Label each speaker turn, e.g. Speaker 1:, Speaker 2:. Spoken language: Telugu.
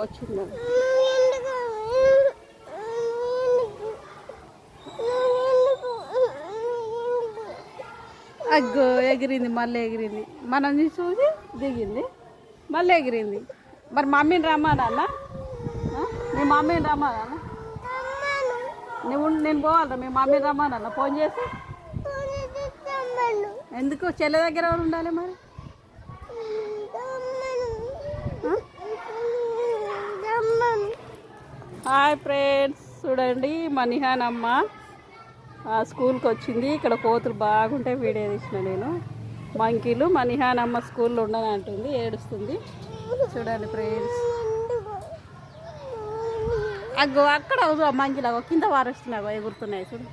Speaker 1: వచ్చింది. అగ్గో ఎగిరింది, మళ్ళీ ఎగిరింది. మనం చూసి దిగింది, మళ్ళీ ఎగిరింది. మరి మమ్మీని రమ్మానన్నా, మీ మమ్మీని రమ్మానన్నా. నేను పోవాలరా మీ మమ్మీని రమ్మానన్నా ఫోన్ చేసి. ఎందుకు చెల్లె దగ్గర ఎవరు ఉండాలి మరి? హాయ్ ఫ్రెండ్స్, చూడండి మా నిహానమ్మ స్కూల్కి వచ్చింది. ఇక్కడ కోతులు బాగుంటే వీడియో తీసిన నేను. మంకీలు మా నిహానమ్మ స్కూల్లో ఉండని అంటుంది, ఏడుస్తుంది. చూడండి ఫ్రెండ్స్, అగ్గో అక్కడ మంకీలు కింద వారేస్తున్నాయి, ఎగురుతున్నాయి చూడు.